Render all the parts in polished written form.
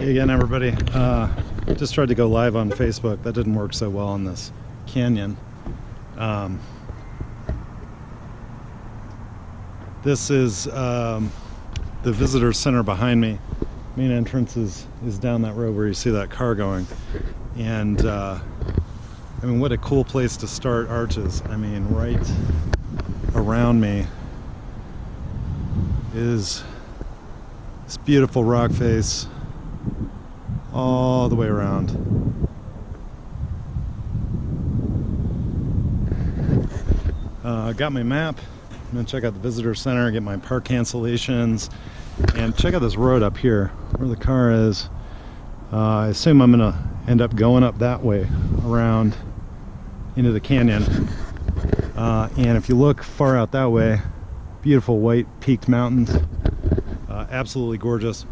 Hey again, everybody. Just tried to go live on Facebook. That didn't work so well in this canyon. This is the visitor center behind me. Main entrance is down that road where you see that car going. And I mean, what a cool place to start Arches. I mean, right around me is this beautiful rock face all the way around. Got my map. I'm gonna check out the visitor center, get my park cancellations, and check out this road up here where the car is. I assume I'm gonna end up going up that way around into the canyon. And if you look far out that way, beautiful white peaked mountains, absolutely gorgeous.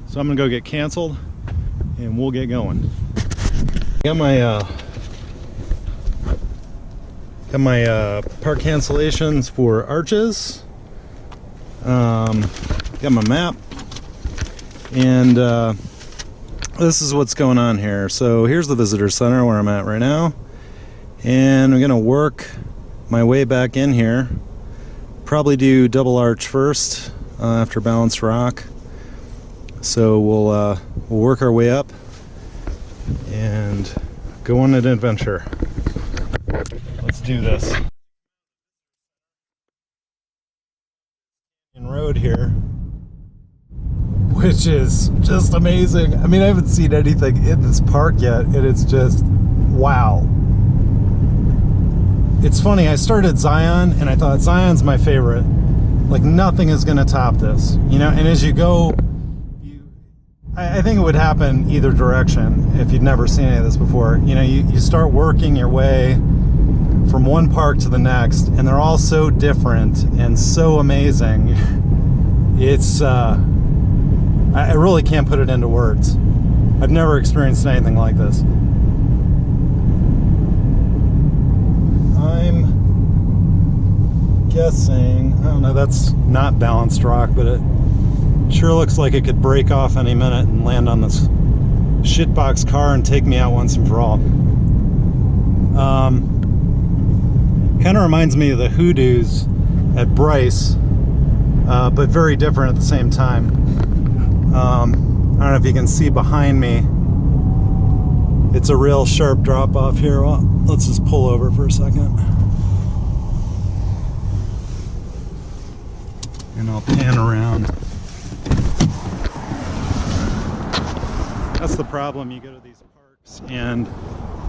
So I'm gonna go get canceled and we'll get going. Got my park cancellations for Arches. Got my map, and this is what's going on here. So here's the visitor center where I'm at right now, and I'm gonna work my way back in here. Probably do Double Arch first after Balanced Rock. So we'll work our way up and go on an adventure. Let's do this. Road here, which is just amazing. I mean, I haven't seen anything in this park yet, and it's just wow. It's funny, I started Zion and I thought Zion's my favorite. Like, nothing is gonna top this, you know. And as you go, I think it would happen either direction if you'd never seen any of this before. You know, you start working your way from one park to the next, and they're all so different and so amazing. It's I really can't put it into words. I've never experienced anything like this. I'm guessing, I don't know, that's not Balanced Rock, but it sure looks like it could break off any minute and land on this shitbox car and take me out once and for all. Kind of reminds me of the Hoodoos at Bryce, but very different at the same time. I don't know if you can see behind me. It's a real sharp drop off here. Well, let's just pull over for a second. And I'll pan around. That's the problem. You go to these parks and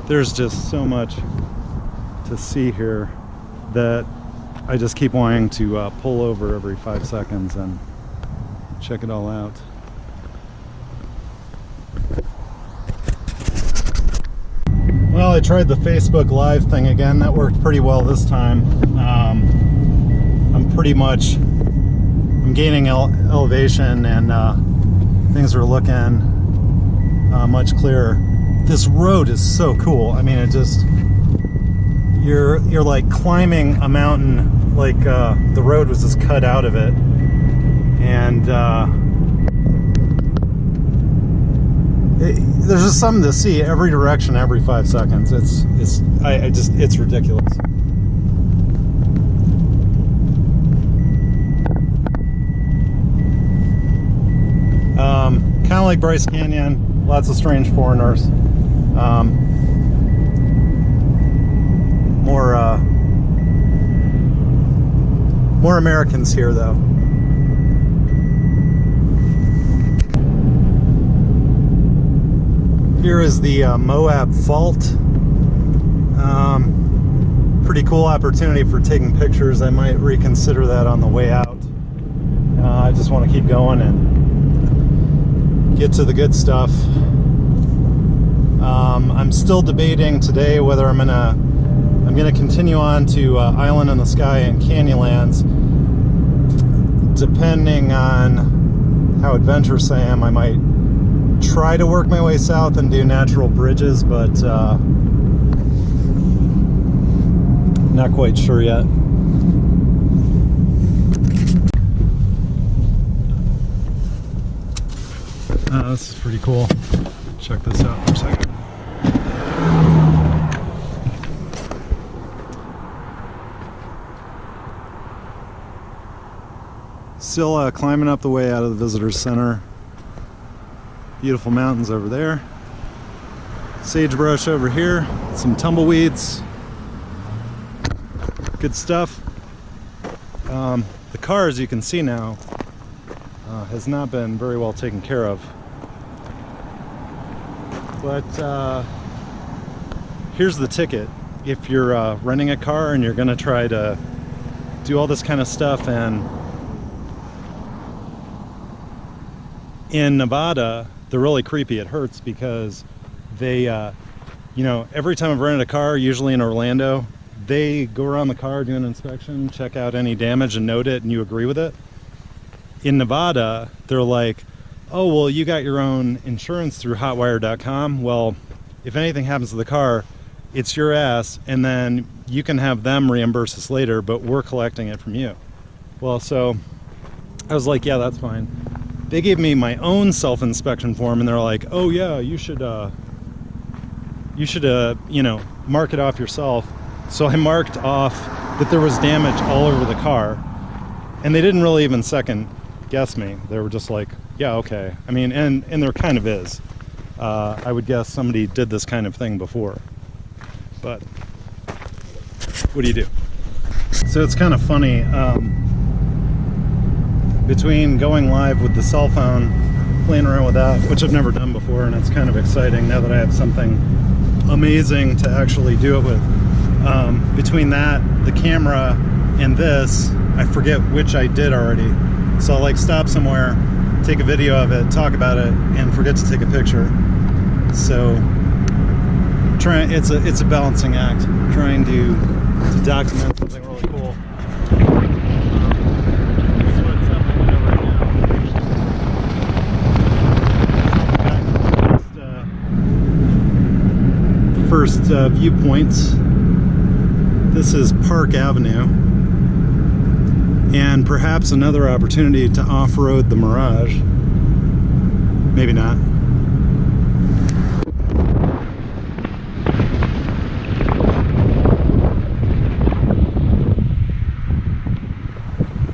there's just so much to see here that I just keep wanting to pull over every 5 seconds and check it all out. Well, I tried the Facebook Live thing again. That worked pretty well this time. I'm gaining elevation, and things are looking much clearer. This road is so cool. I mean, it just, you're like climbing a mountain, like the road was just cut out of it, and there's just something to see every direction, every 5 seconds. It's ridiculous. Kind of like Bryce Canyon, lots of strange foreigners. More Americans here, though. Here is the Moab Fault. Pretty cool opportunity for taking pictures. I might reconsider that on the way out. I just want to keep going and get to the good stuff. I'm still debating today whether I'm gonna continue on to Island in the Sky and Canyonlands. Depending on how adventurous I am, I might try to work my way south and do natural bridges, but not quite sure yet. This is pretty cool. Check this out for a second. Still climbing up the way out of the visitor center. Beautiful mountains over there. Sagebrush over here. Some tumbleweeds. Good stuff. The car, as you can see now, has not been very well taken care of. But here's the ticket. If you're renting a car and you're going to try to do all this kind of stuff, and in Nevada, they're really creepy. It hurts because they, you know, every time I've rented a car, usually in Orlando, they go around the car, do an inspection, check out any damage and note it, and you agree with it. In Nevada, they're like, oh, well, you got your own insurance through hotwire.com. Well, if anything happens to the car, it's your ass, and then you can have them reimburse us later, but we're collecting it from you. Well, so I was like, yeah, that's fine. They gave me my own self-inspection form, and they're like, oh yeah, you should you know, mark it off yourself. So I marked off that there was damage all over the car, and they didn't really even second guess me. They were just like, yeah, okay. I mean, and there kind of is. I would guess somebody did this kind of thing before, but what do you do? So it's kind of funny, between going live with the cell phone, playing around with that, which I've never done before, and it's kind of exciting now that I have something amazing to actually do it with. Between that, the camera, and this, I forget which I did already. So I'll like stop somewhere, take a video of it, talk about it, and forget to take a picture. So it's a balancing act, trying to document something really cool. This is what's happening right now. First viewpoints. This is Park Avenue, and perhaps another opportunity to off-road the Mirage. Maybe not.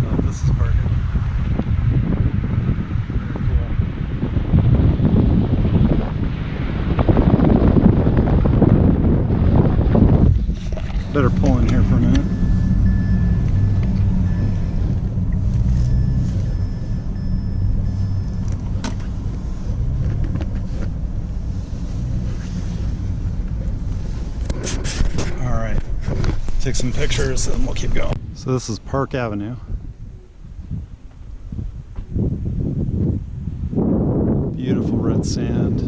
Oh, this is parking. Very cool. Better pull in here for a minute. All right, take some pictures and we'll keep going. So this is Park Avenue. Beautiful red sand.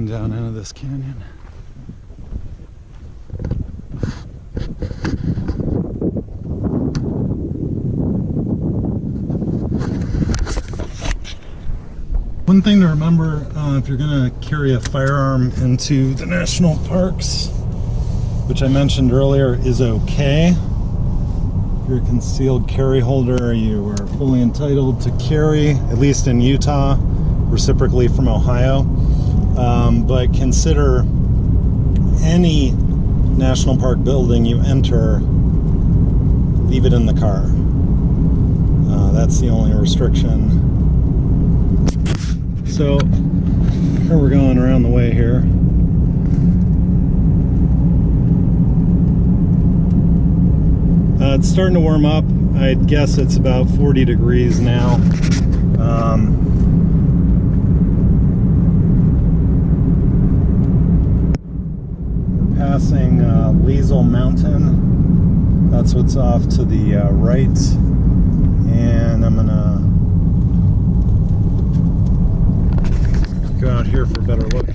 Down into this canyon. One thing to remember if you're going to carry a firearm into the national parks, which I mentioned earlier, is okay. If you're a concealed carry holder, you are fully entitled to carry, at least in Utah, reciprocally from Ohio. But consider any national park building you enter, leave it in the car. That's the only restriction. So here we're going around the way here. It's starting to warm up. I'd guess it's about 40 degrees now. Passing Liesel Mountain. That's what's off to the right, and I'm gonna go out here for a better look.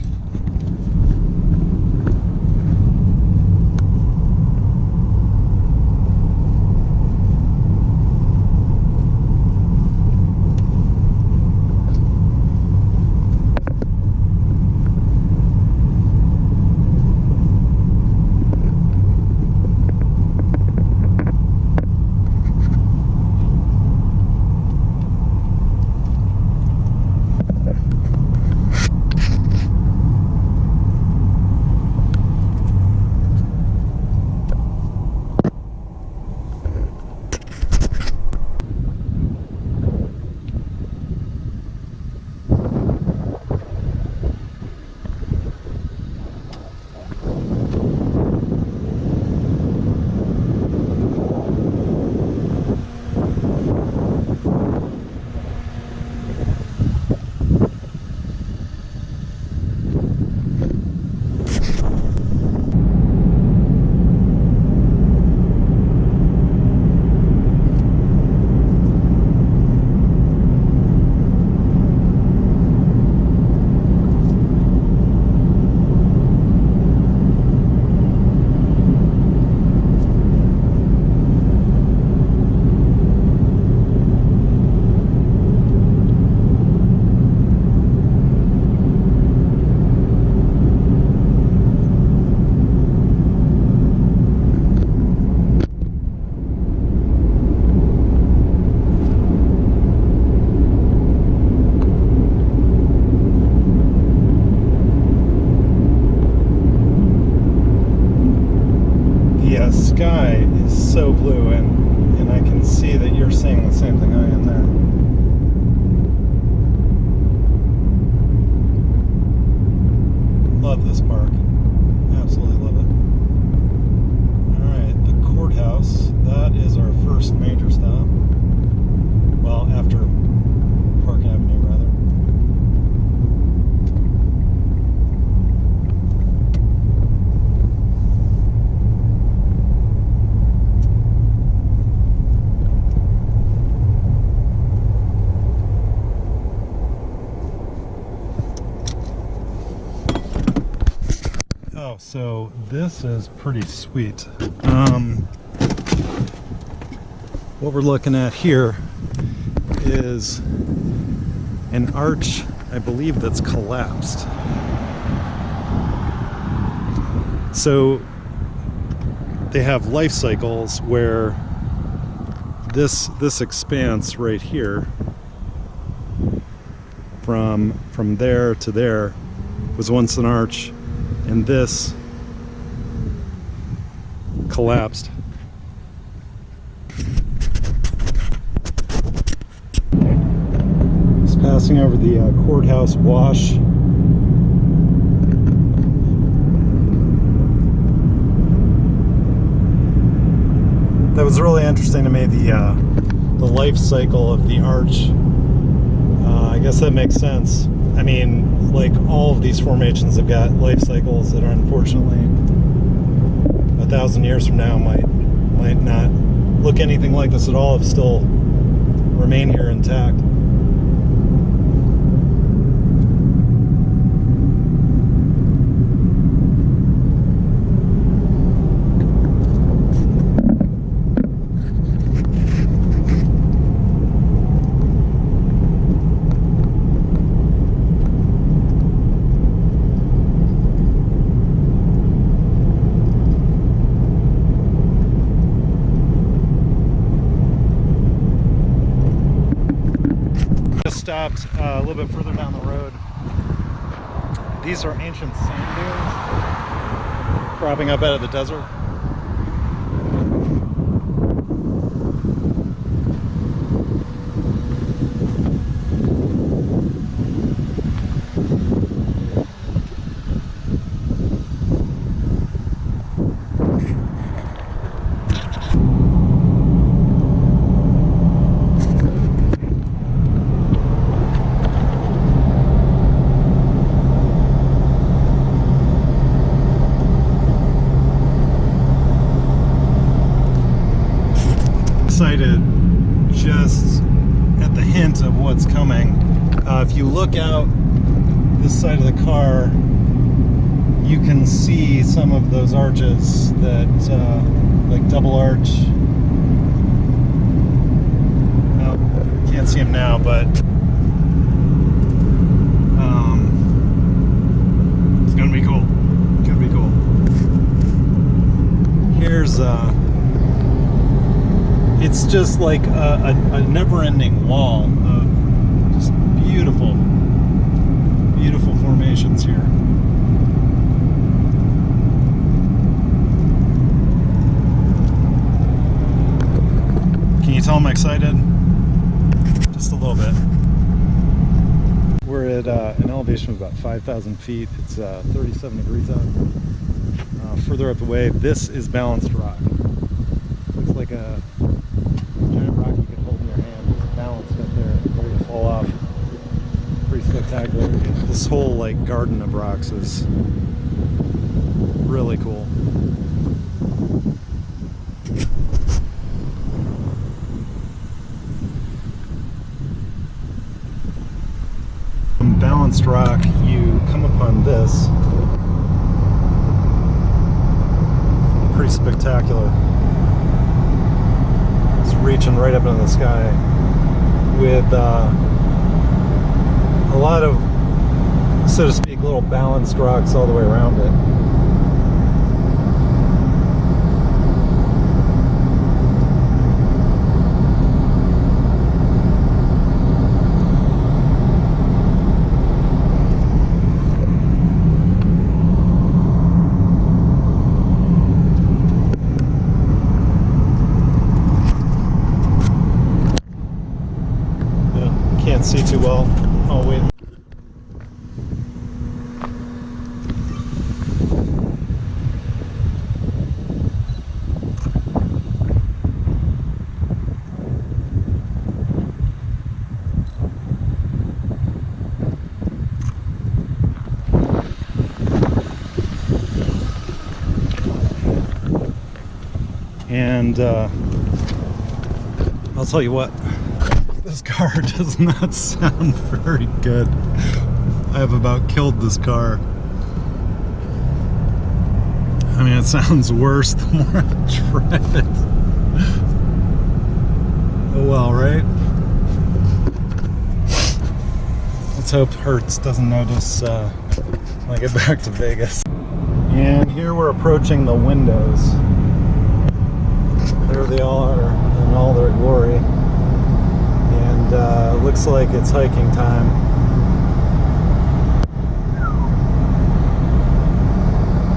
so blue, and I can see that you're seeing the same thing I am there. Love this park. Absolutely love it. Alright, the courthouse. That is our first major stop. Well, after Park Avenue, rather. Oh, so this is pretty sweet. What we're looking at here is an arch, I believe, that's collapsed. So they have life cycles where this expanse right here from there to there was once an arch, and this collapsed. Just passing over the courthouse wash. That was really interesting to me, the life cycle of the arch. I guess that makes sense. I mean, like, all of these formations have got life cycles that are, unfortunately, 1,000 years from now might not look anything like this at all, if still remain here intact. Stopped a little bit further down the road. These are ancient sand dunes cropping up out of the desert. Excited just at the hint of what's coming. If you look out this side of the car, you can see some of those arches that like double arch. Well, can't see them now, but it's gonna be cool. It's gonna be cool. Here's it's just like a never-ending wall of just beautiful, beautiful formations here. Can you tell I'm excited? Just a little bit. We're at an elevation of about 5,000 feet. It's 37 degrees out. Further up the way, this is balanced rock. Looks like a giant rock you could hold in your hand. It's balanced up there, ready to fall off. Pretty spectacular. This whole like garden of rocks is really cool. From balanced rock, you come upon this. Pretty spectacular. Reaching right up into the sky with a lot of, so to speak, little balanced rocks all the way around it. Oh, wait. And I'll tell you what, this car does not sound very good. I have about killed this car. I mean, it sounds worse the more I drive it. Oh well, right? Let's hope Hertz doesn't notice when I get back to Vegas. And here we're approaching the windows. There they all are in all their glory. And looks like it's hiking time.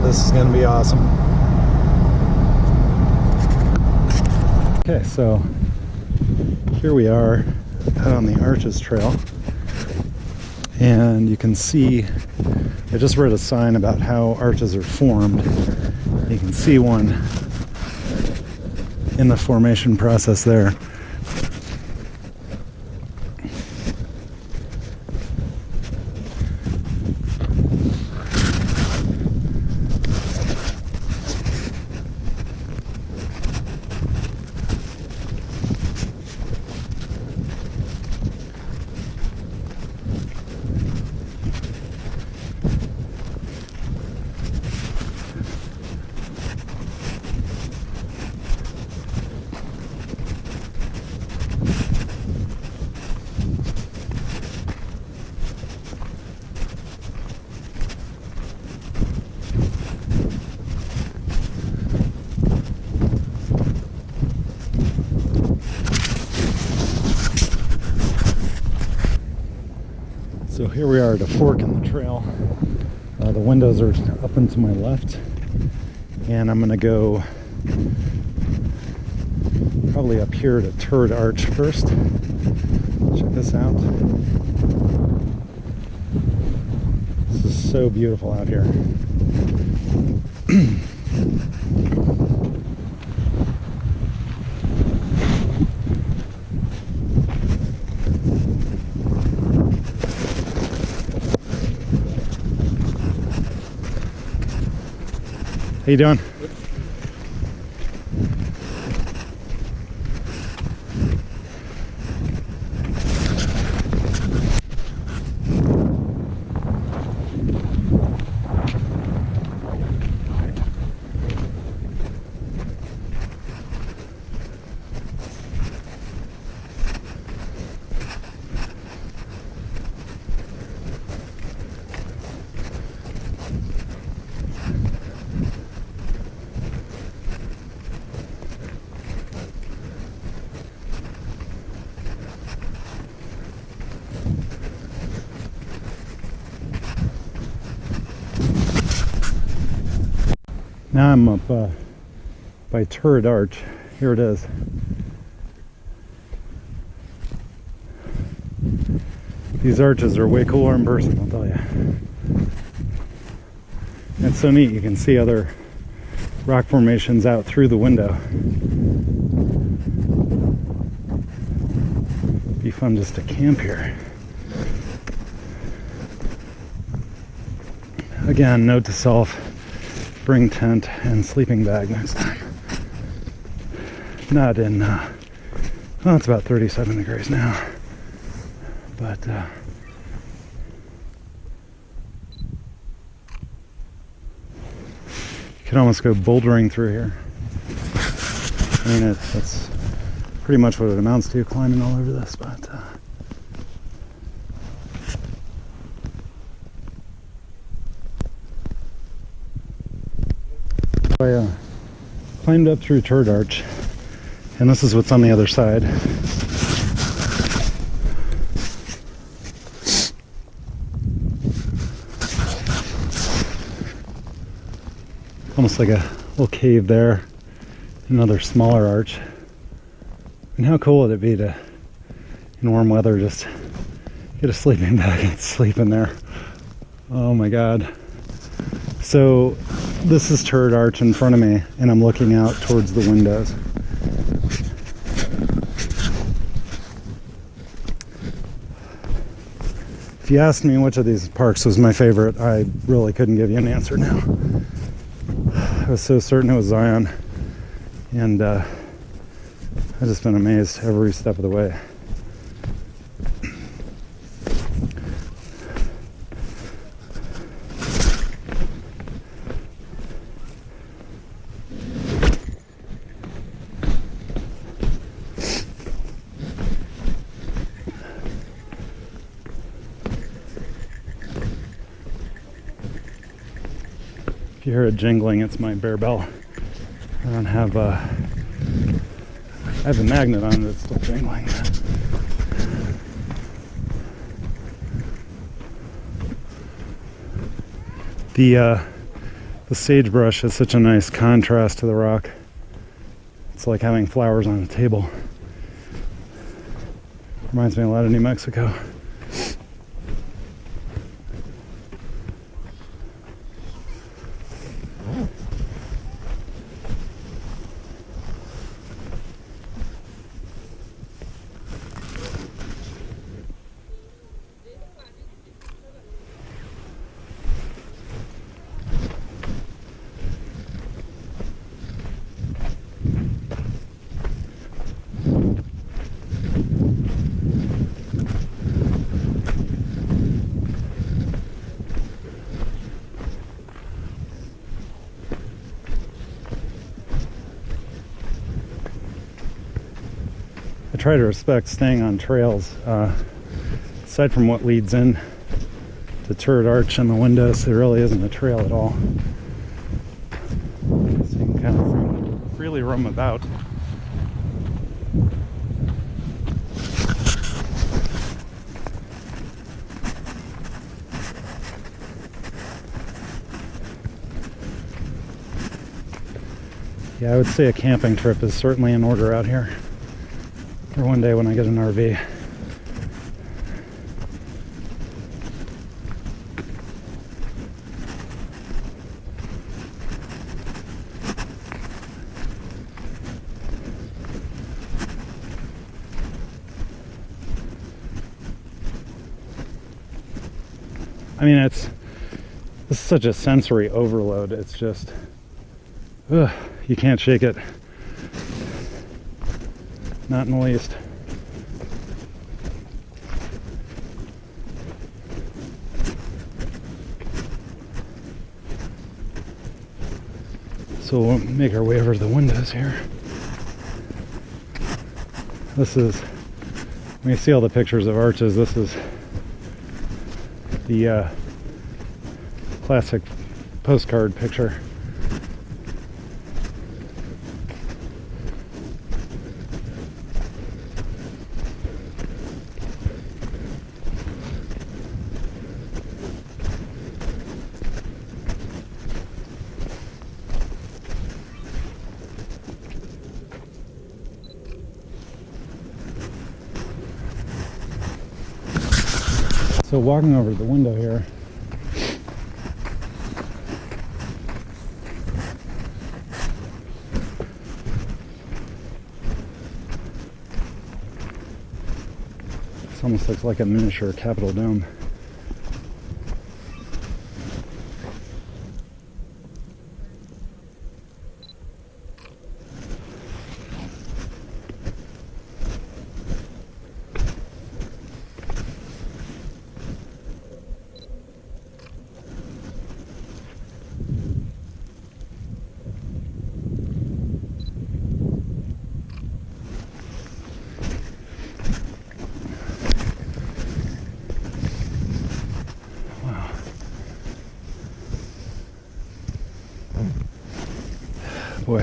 This is going to be awesome. Okay, so here we are out on the Arches Trail. And you can see, I just read a sign about how arches are formed. You can see one in the formation process there. So here we are at a fork in the trail. The windows are up and to my left, and I'm gonna go probably up here to Turd Arch first. Check this out. This is so beautiful out here. How you doing? Now I'm up by Turd Arch. Here it is. These arches are way cooler in person, I'll tell you. It's so neat, you can see other rock formations out through the window. Be fun just to camp here. Again, note to self, bring tent and sleeping bag next time. Not in, well, it's about 37 degrees now, but you could almost go bouldering through here. I mean, that's pretty much what it amounts to, climbing all over this, but I climbed up through Turd Arch, and this is what's on the other side. Almost like a little cave there, another smaller arch. And how cool would it be to, in warm weather, just get get a sleeping bag and sleep in there. Oh my god. So this is Turret Arch in front of me, and I'm looking out towards the windows. If you asked me which of these parks was my favorite, I really couldn't give you an answer now. I was so certain it was Zion, and I've just been amazed every step of the way. If you hear it jingling, it's my bear bell. I don't have I have a magnet on it, it's still jingling. The sagebrush is such a nice contrast to the rock. It's like having flowers on a table. Reminds me a lot of New Mexico. I try to respect staying on trails. Aside from what leads in to Turret Arch and the windows, there really isn't a trail at all. So you can kind of freely roam about. Yeah, I would say a camping trip is certainly in order out here. Or one day when I get an RV. I mean, this is such a sensory overload. It's just, you can't shake it. Not in the least. So we'll make our way over to the windows here. This is, when you see all the pictures of arches, this is the classic postcard picture. So walking over to the window here, this almost looks like a miniature Capitol dome. Boy,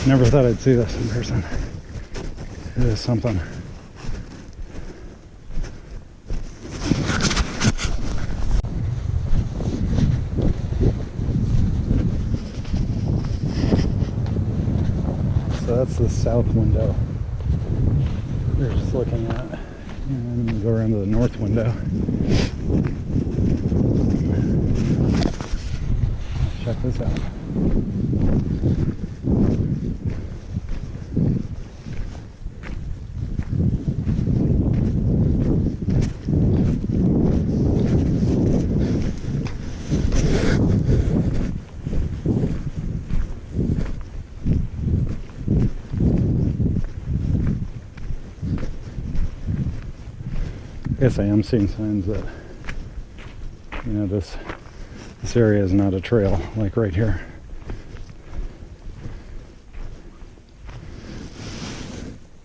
never thought I'd see this in person. It is something. So that's the south window we were just looking at. And I'm going to go around to the north window. Check this out. I guess I am seeing signs that, you know, this area is not a trail, like right here.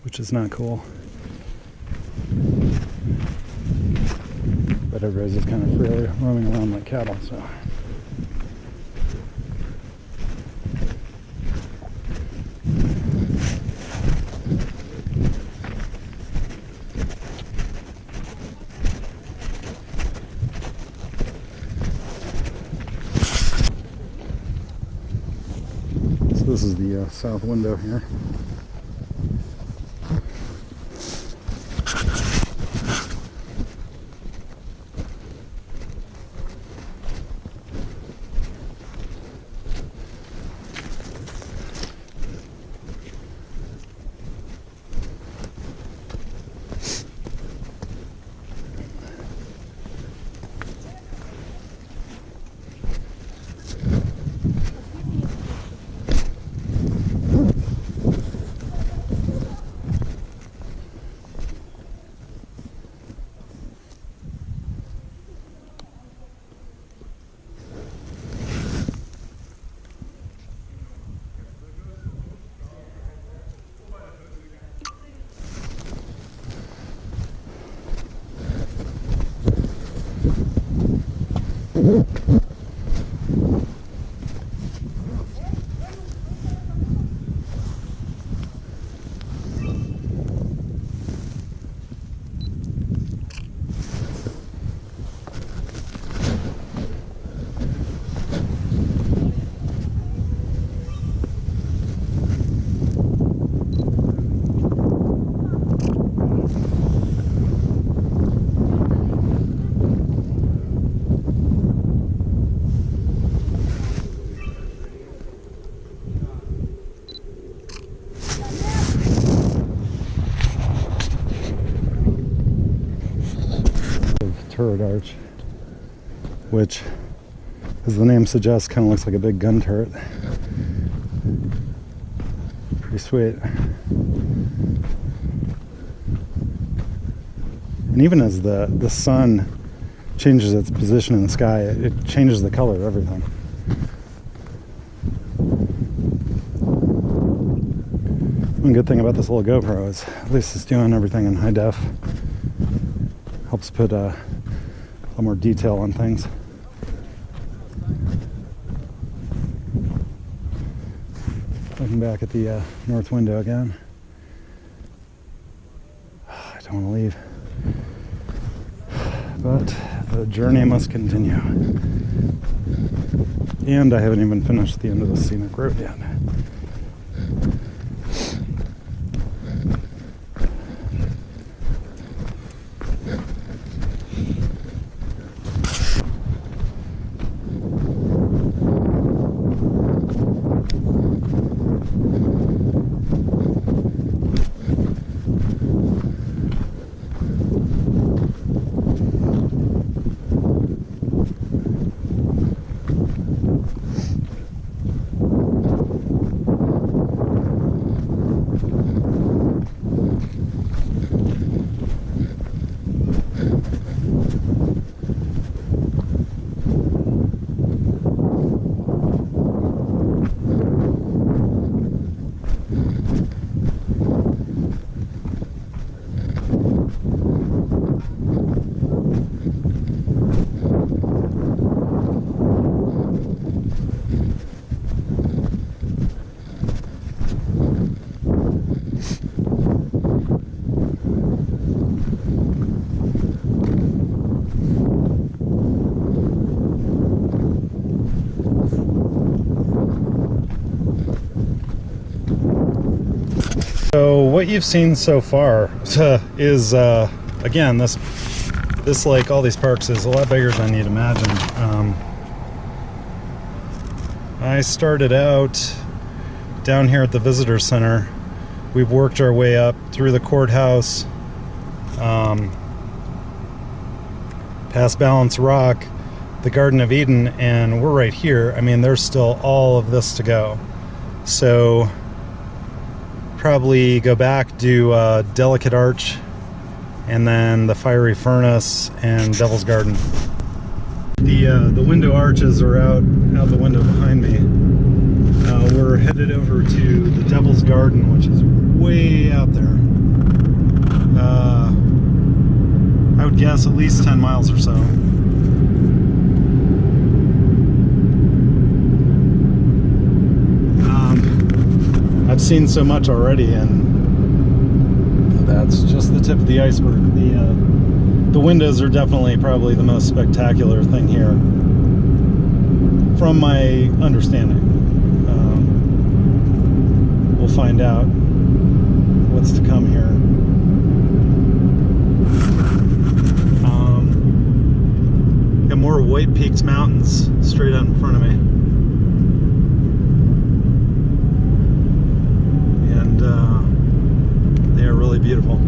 Which is not cool. But everybody's just kind of freely roaming around like cattle, so. This is the south window here. Turret arch, which, as the name suggests, kind of looks like a big gun turret. Pretty sweet. And even as the sun changes its position in the sky, it changes the color of everything. One good thing about this little GoPro is at least it's doing everything in high def. Helps put a little more detail on things. Looking back at the north window again. I don't want to leave, but the journey must continue. And I haven't even finished the end of the scenic road yet. So what you've seen so far is a again, this lake, all these parks, is a lot bigger than you'd imagine. I started out down here at the visitor center. We've worked our way up through the courthouse, past Balance Rock, the Garden of Eden, and we're right here. I mean, there's still all of this to go. So probably go back, do Delicate Arch, and then the Fiery Furnace and Devil's Garden. The window arches are out the window behind me. We're headed over to the Devil's Garden, which is way out there. I would guess at least 10 miles or so. I've seen so much already, and that's just the tip of the iceberg. The windows are definitely probably the most spectacular thing here, from my understanding. We'll find out what's to come here. Got more White Peaks Mountains straight out in front of me. And they are really beautiful.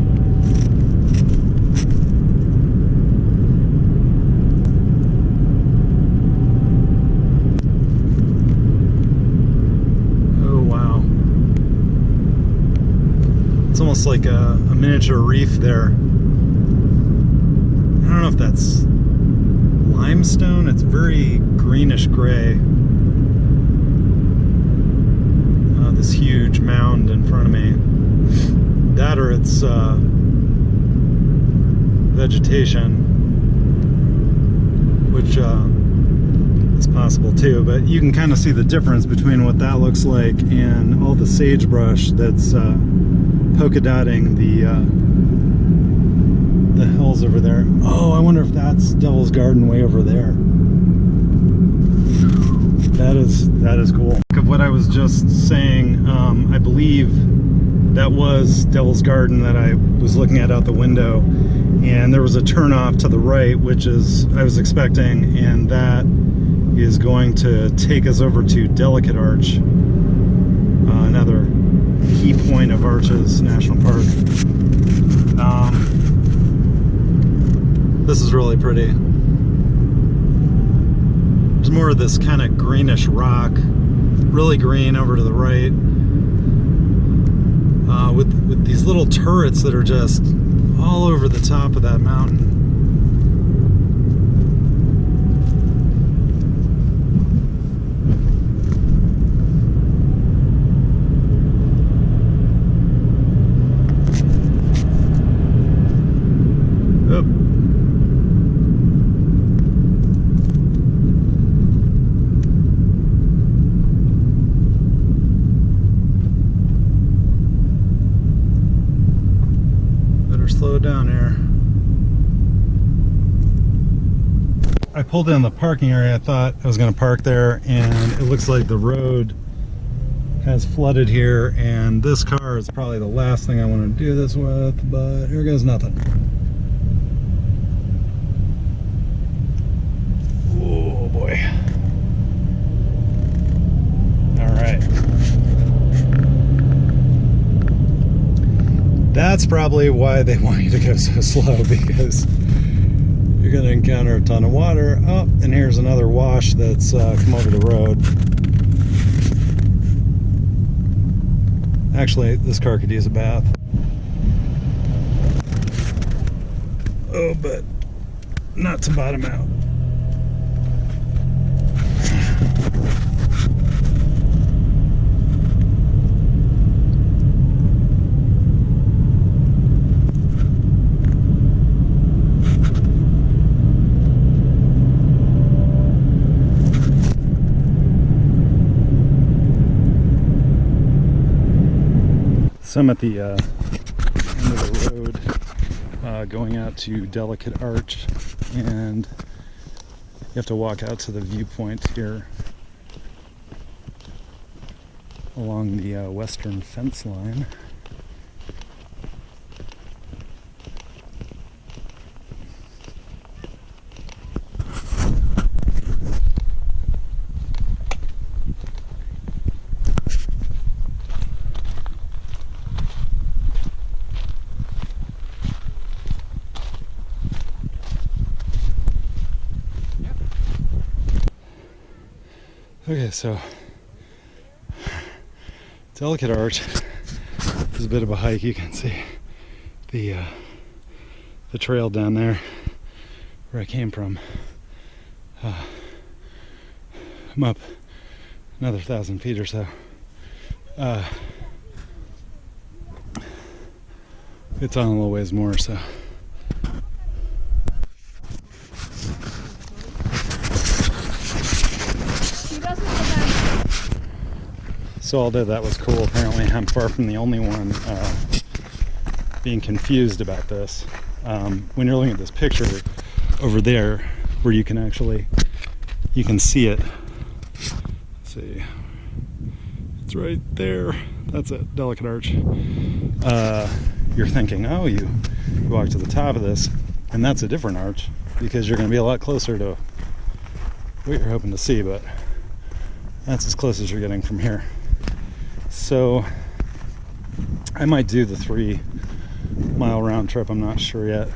It's almost like a miniature reef there. I don't know if that's limestone. It's very greenish gray. This huge mound in front of me. That or it's vegetation, which is possible too. But you can kind of see the difference between what that looks like and all the sagebrush that's polka dotting the hills over there. Oh, I wonder if that's Devil's Garden way over there. That is cool. Of what I was just saying, I believe that was Devil's Garden that I was looking at out the window, and there was a turnoff to the right, which is I was expecting, and that is going to take us over to Delicate Arch, another key point of Arches National Park. This is really pretty. There's more of this kind of greenish rock, really green over to the right, with these little turrets that are just all over the top of that mountain. Slow down here. I pulled in the parking area. I thought I was going to park there, and it looks like the road has flooded here, and this car is probably the last thing I want to do this with, but here goes nothing. Oh boy. All right. That's probably why they want you to go so slow, because you're going to encounter a ton of water. Oh, and here's another wash that's come over the road. Actually, this car could use a bath. Oh, but not to bottom out. So I'm at the end of the road going out to Delicate Arch, and you have to walk out to the viewpoint here along the western fence line. Okay, so Delicate Arch is a bit of a hike. You can see the trail down there where I came from. I'm up another 1,000 feet or so. It's on a little ways more, so. So although that was cool, apparently I'm far from the only one being confused about this. When you're looking at this picture over there, where you can see it. Let's see, it's right there. That's it, Delicate Arch. You're thinking, oh, you walk to the top of this, and that's a different arch because you're going to be a lot closer to what you're hoping to see, but that's as close as you're getting from here. So I might do the 3-mile round trip. I'm not sure yet.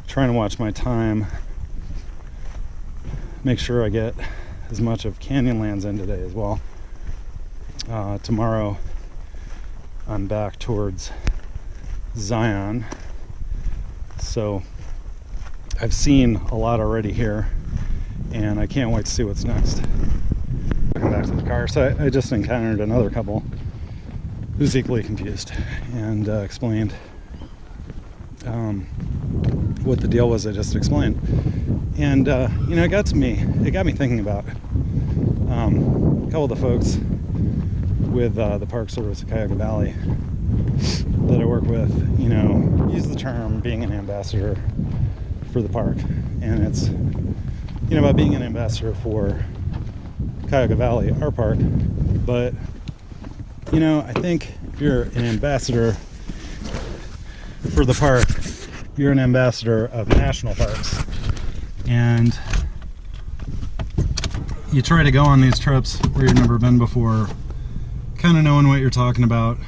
Trying to watch my time, make sure I get as much of Canyonlands in today as well. Tomorrow I'm back towards Zion, so I've seen a lot already here, and I can't wait to see what's next. Welcome back to the car. So I just encountered another couple who's equally confused, and explained what the deal was I just explained. And you know, it got me thinking about a couple of the folks with the Park Service of Cuyahoga Valley that I work with, you know, use the term being an ambassador for the park. And it's, you know, about being an ambassador for Cuyahoga Valley, our park. But, you know, I think if you're an ambassador for the park, you're an ambassador of national parks. And you try to go on these trips where you've never been before, kind of knowing what you're talking about,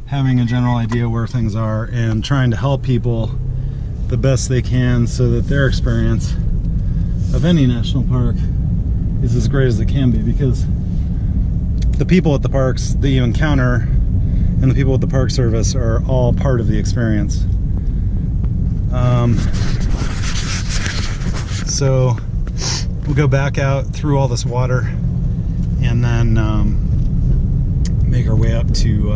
having a general idea where things are, and trying to help people the best they can so that their experience of any national park is as great as it can be, because the people at the parks that you encounter and the people at the Park Service are all part of the experience. So we'll go back out through all this water and then make our way up to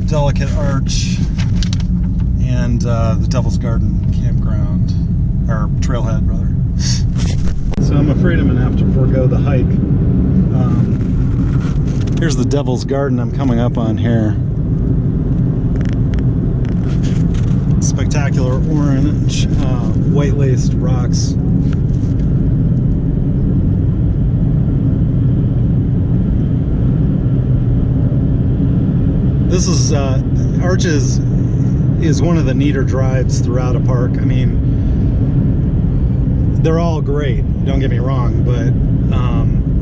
Delicate Arch and the Devil's Garden campground, or trailhead rather. So I'm afraid I'm gonna have to forego the hike. Here's the Devil's Garden I'm coming up on here. Spectacular orange, white-laced rocks. This is Arches is one of the neater drives throughout a park. I mean, they're all great, don't get me wrong, but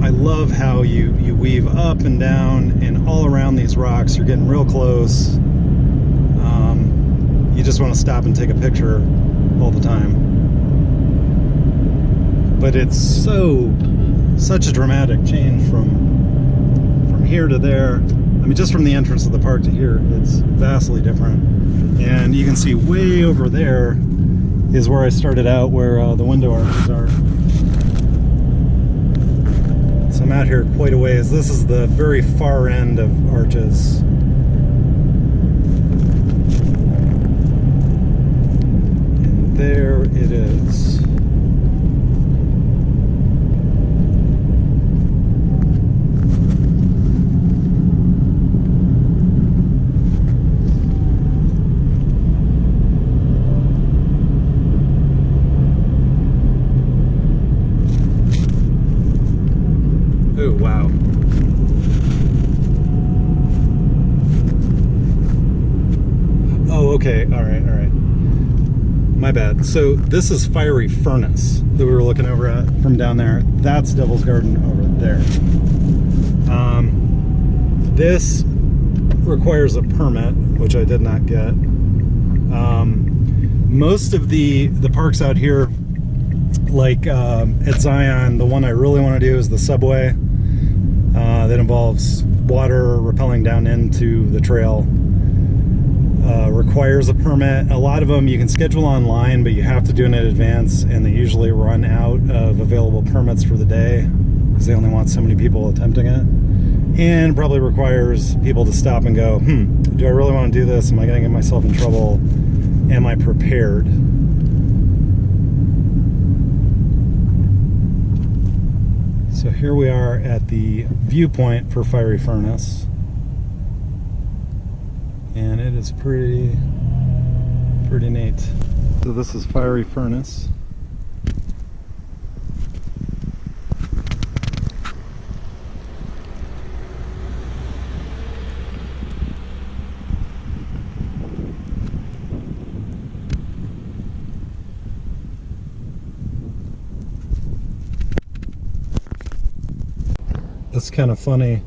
I love how you weave up and down and all around these rocks. You're getting real close. You just want to stop and take a picture all the time. But it's such a dramatic change from here to there. I mean, just from the entrance of the park to here, it's vastly different. And you can see way over there is where I started out, where the window arches are. So I'm out here quite a ways. This is the very far end of Arches. And there it is. Oh, wow. Oh, okay. All right. My bad. So this is Fiery Furnace that we were looking over at from down there. That's Devil's Garden over there. This requires a permit, which I did not get. Most of the parks out here, like at Zion, the one I really want to do is the subway. That involves water rappelling down into the trail. Requires a permit. A lot of them you can schedule online, but you have to do it in advance, and they usually run out of available permits for the day because they only want so many people attempting it. And probably requires people to stop and go, do I really want to do this? Am I going to get myself in trouble? Am I prepared? So here we are at the viewpoint for Fiery Furnace. And it is pretty neat. So this is Fiery Furnace. It's kind of funny.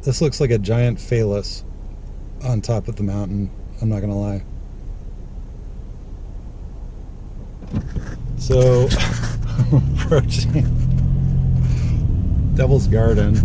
This looks like a giant phallus on top of the mountain. I'm not gonna lie. So approaching Devil's Garden.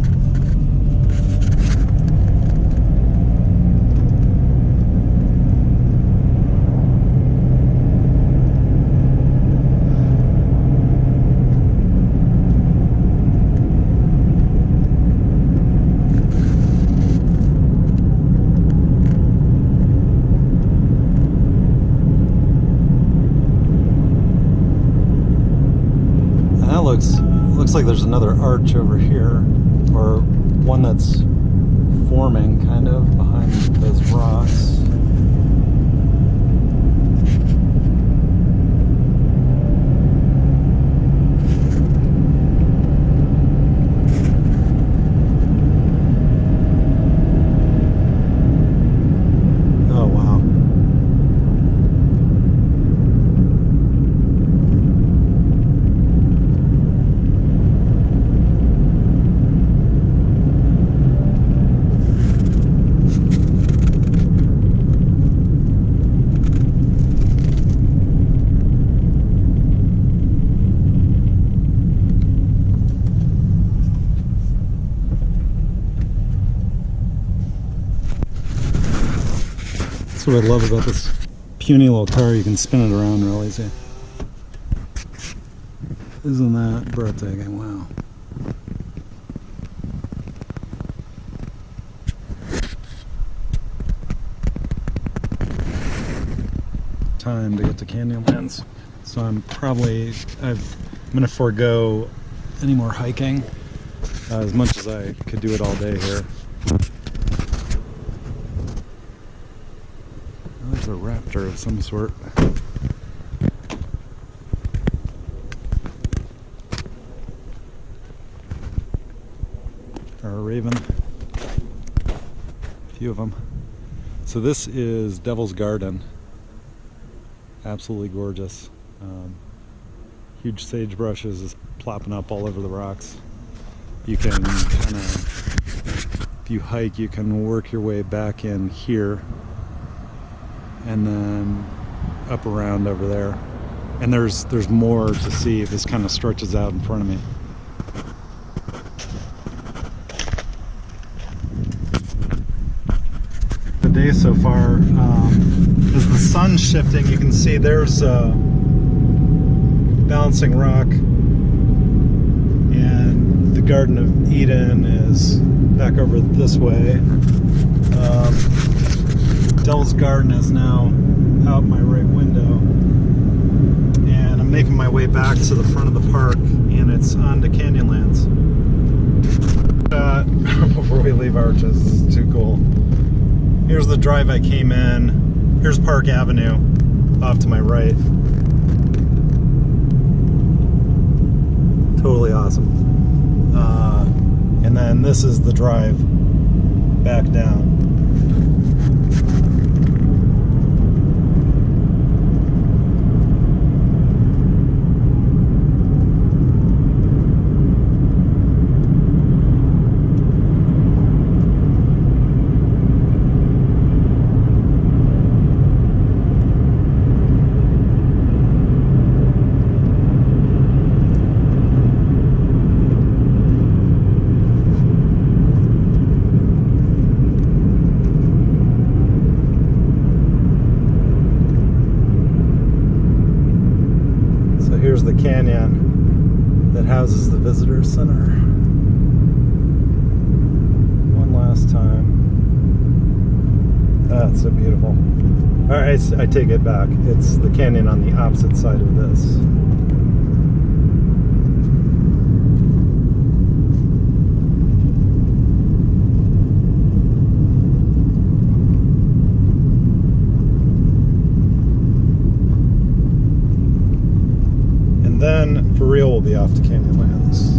Looks like there's another arch over here, or one that's forming kind of behind those rocks. Oh wow. That's what I love about this puny little car. You can spin it around real easy. Isn't that breathtaking? Wow. Time to get to Canyonlands, so I'm gonna forego any more hiking as much as I could do it all day here. There's a raptor of some sort. Or a raven. A few of them. So this is Devil's Garden. Absolutely gorgeous. Huge sagebrushes is plopping up all over the rocks. You can kind of, if you hike, you can work your way back in here and then up around over there. And there's more to see. This kind of stretches out in front of me. The day so far, as the sun's shifting, you can see there's a Balancing Rock, and the Garden of Eden is back over this way. Devil's Garden is now out my right window, and I'm making my way back to the front of the park, and it's on to Canyonlands. Before we leave Arches, this is too cool. Here's the drive I came in. Here's Park Avenue off to my right. Totally awesome. And then this is the drive back down. canyon that houses the visitor center. One last time. That's so beautiful. All right, I take it back. It's the canyon on the opposite side of this. And then, for real, we'll be off to Canyonlands.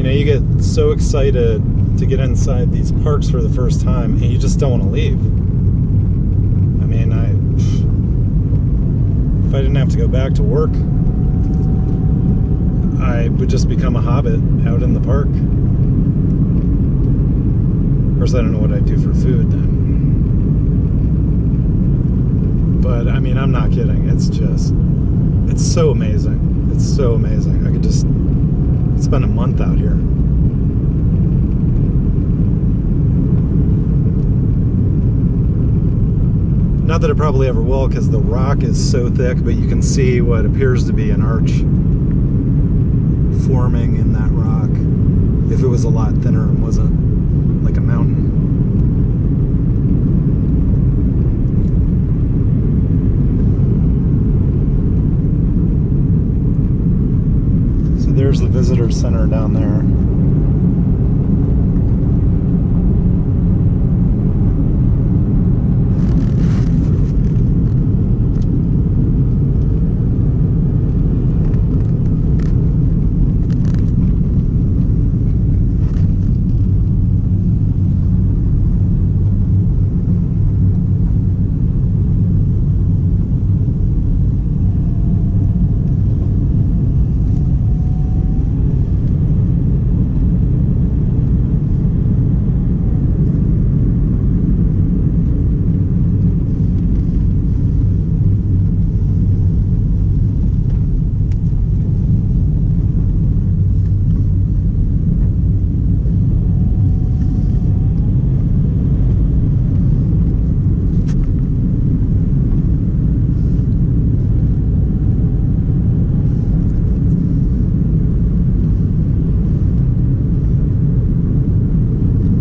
You get so excited to get inside these parks for the first time, and you just don't want to leave. I mean, if I didn't have to go back to work, I would just become a hobbit out in the park. Of course, I don't know what I'd do for food then. But, I mean, I'm not kidding. It's so amazing. It's so amazing. I could just spend a month out here. Not that it probably ever will, because the rock is so thick, but you can see what appears to be an arch forming in that rock if it was a lot thinner and wasn't like a mountain. There's the visitor center down there.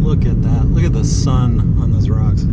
Look at that. Look at the sun on those rocks.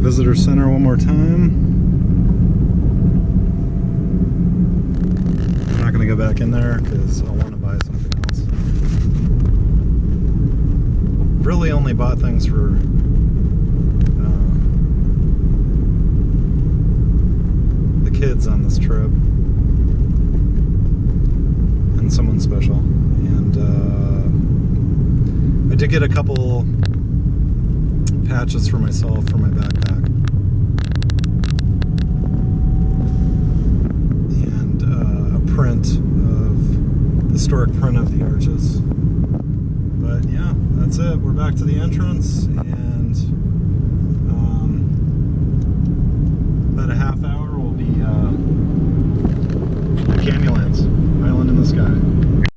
Visitor center one more time. I'm not going to go back in there because I'll want to buy something else. Really only bought things for the kids on this trip and someone special. And I did get a couple patches for myself for my backpack. And a print of the historic print of the arches. But yeah, that's it. We're back to the entrance, and